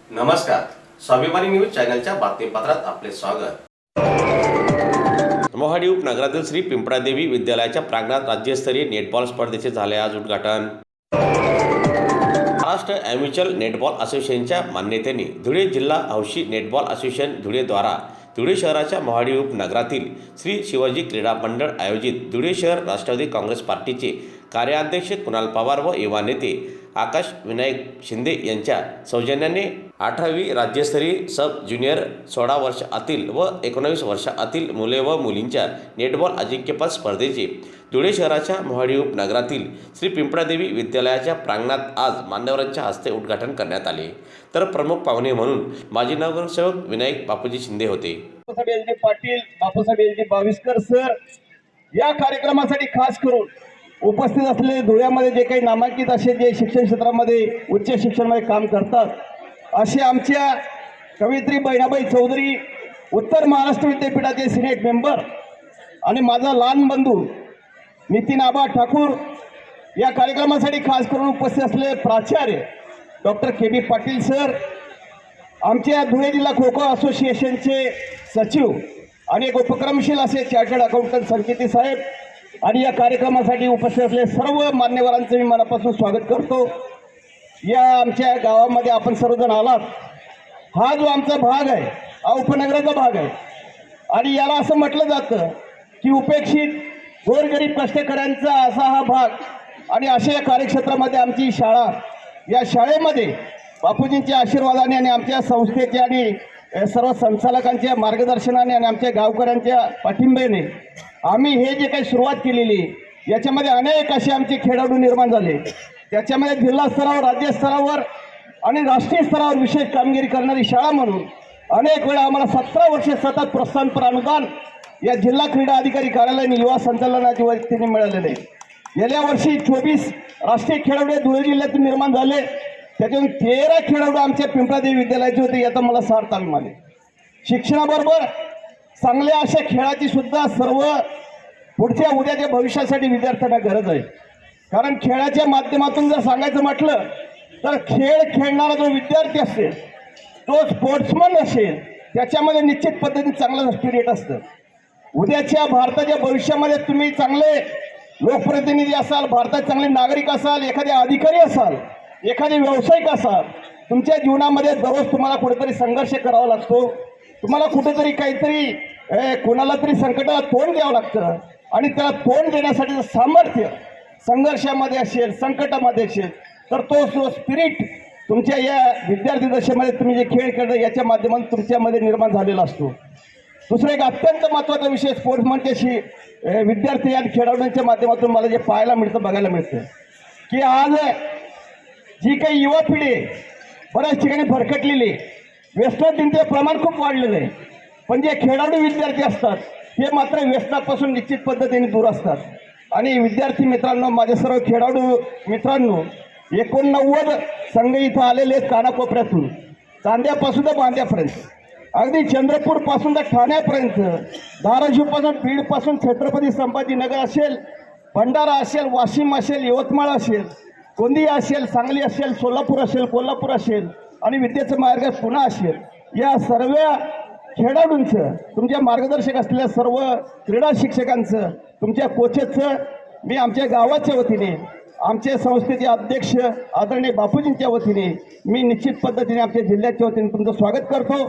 नमस्कार, स्वाभिमानी न्यूज चॅनलच्या बातमीपत्रात आपले स्वागत। मोहाडी उपनगरातील श्री पिंपळादेवी विद्यालयाच्या प्रांगणात राज्यस्तरीय नेटबॉल स्पर्धेचे झाले आज उद्घाटन। महाराष्ट्र ॲम्युच्युअल नेटबॉल असोसिएशनच्या मान्यतेने धुळे जिल्हा हौशी नेटबॉल असोसिएशन धुळे द्वारा धुळे शहराच्या मोहाडी उपनगरातील श्री शिवाजी क्रीडा मंडळ आयोजित धुळे शहर राष्ट्रवादी काँग्रेस पार्टीचे कार्याध्यक्ष कुणाल पवार व युवा नेते आकाश विनायक शिंदे यांच्या सौजन्याने 18वी राज्यस्तरीय सब ज्युनियर 16 वर्ष आतील व 19 वर्ष आतील मुले व मुलींच्या नेटबॉल अजिंक्यपद स्पर्धेचे धुळे शहराच्या मोहाडी उपनगरातील श्री पिंपळादेवी विद्यालयाच्या प्रांगणात आज मान्यवरांच्या हस्ते उद्घाटन करण्यात आले। तर प्रमुख पाहुणे म्हणून माजी नगरसेवक विनायक बापूजी शिंदे होते। बापूसाहेब पाटील, बापूसाहेब बाविस्कर सर या कार्यक्रमासाठी खास करून उपस्थित असलेले धुळ्यामध्ये जे काही नामांकित असे जे शिक्षण क्षेत्रामध्ये उच्च शिक्षणामध्ये काम करतात असे आमच्या कवयित्री बहिणाबाई चौधरी, उत्तर महाराष्ट्र विद्यापीठाचे सिनेट मेंबर आणि माझा लहान बंधू नितीन आबा ठाकूर या कार्यक्रमासाठी खास करून उपस्थित असलेले प्राचार्य डॉक्टर के.बी. पाटील सर, आमच्या धुळे जिल्हा खो खो असोसिएशनचे सचिव आणि एक उपक्रमशील असे चार्टर्ड अकाउंटंट संकेती साहेब आणि या कार्यक्रमासाठी उपस्थित असलेले सर्व मान्यवरांचं मी मनापासून स्वागत करतो। या आमच्या गावामध्ये आपण सर्वजण आलात। हा जो आमचा भाग आहे हा उपनगराचा भाग आहे आणि याला असं म्हटलं जातं की उपेक्षित गोरगरीब कष्टकऱ्यांचा असा हा भाग आणि अशा या कार्यक्षेत्रामध्ये आमची शाळा, या शाळेमध्ये बापूजींच्या आशीर्वादाने आणि आमच्या संस्थेच्या आणि सर्व संचालकांच्या मार्गदर्शनाने आणि आमच्या गावकऱ्यांच्या पाठिंब्याने आम्ही हे जे काही सुरुवात केलेली याच्यामध्ये अनेक असे आमचे खेळाडू निर्माण झाले। त्याच्यामध्ये जिल्हा स्तरावर, राज्य स्तरावर आणि राष्ट्रीय स्तरावर विशेष कामगिरी करणारी शाळा म्हणून अनेक वेळा आम्हाला 17 वर्षे सतत प्रोत्साहनपर अनुदान या जिल्हा क्रीडा अधिकारी कार्यालयाने युवा संचालनाच्या वतीने मिळालेले। गेल्या वर्षी 24 राष्ट्रीय खेळाडू धुळे जिल्ह्यातून निर्माण झाले, त्यातून 13 खेळाडू आमच्या पिंपळादेवी विद्यालयाचे होते। याचा मला सार तालीम आले। शिक्षणाबरोबर चांगल्या अशा खेळाची सुद्धा सर्व पुढच्या उद्याच्या भविष्यासाठी विद्यार्थ्यांना गरज आहे। कारण खेळाच्या माध्यमातून जर सांगायचं म्हटलं तर खेळ खेळणारा जो विद्यार्थी असेल, तो स्पोर्ट्समन असेल, त्याच्यामध्ये निश्चित पद्धतीने चांगलं स्पिरिट असतं। उद्याच्या भारताच्या भविष्यामध्ये तुम्ही चांगले लोकप्रतिनिधी असाल, भारताचे चांगले नागरिक असाल, एखादे अधिकारी असाल, एखादे व्यावसायिक असाल, तुमच्या जीवनामध्ये दररोज तुम्हाला कुठेतरी संघर्ष करावा लागतो। तुम्हाला कुठेतरी काहीतरी कोणाला तरी संकटाला तोंड द्यावं लागतं आणि त्याला तोंड देण्यासाठी सामर्थ्य संघर्षामध्ये असेल, संकटामध्ये असेल, तर तो जो स्पिरिट तुमच्या या विद्यार्थी दशेमध्ये तुम्ही जे खेळ खेळता याच्या माध्यमातून तुमच्यामध्ये निर्माण झालेला असतो। दुसरं एक अत्यंत महत्त्वाचा विषय स्पोर्ट्समनच्याशी विद्यार्थी आणि खेळाडूंच्या माध्यमातून मला जे पाहायला मिळतं, बघायला मिळतं की आज जी काही युवा पिढी बऱ्याच ठिकाणी भरकटलेली, व्यसनाधीनतेचे प्रमाण खूप वाढलेलं आहे, पण जे खेळाडू विद्यार्थी असतात ते मात्र व्यसनापासून निश्चित पद्धतीने दूर असतात। आणि विद्यार्थी मित्रांनो, माझे सर्व खेळाडू मित्रांनो, 89 संघ इथं आलेले आहेत कानाकोपऱ्यातून, चांद्यापासून तर बांद्यापर्यंत, अगदी चंद्रपूरपासून तर ठाण्यापर्यंत, धाराशिवपासून बीडपासून छत्रपती संभाजीनगर असेल, भंडारा असेल, वाशिम असेल, यवतमाळ असेल, गोंदिया असेल, सांगली असेल, सोलापूर असेल, कोल्हापूर असेल आणि विद्येचं मार्ग पुणे असेल, या सर्व खेळाडूंचं, तुमच्या मार्गदर्शक असलेल्या सर्व क्रीडा शिक्षकांचं, तुमच्या कोचेसचं मी आमच्या गावाच्या वतीने, आमच्या संस्थेचे अध्यक्ष आदरणीय बापूजींच्या वतीने मी निश्चित पद्धतीने आमच्या जिल्ह्याच्या वतीने तुमचं स्वागत करतो।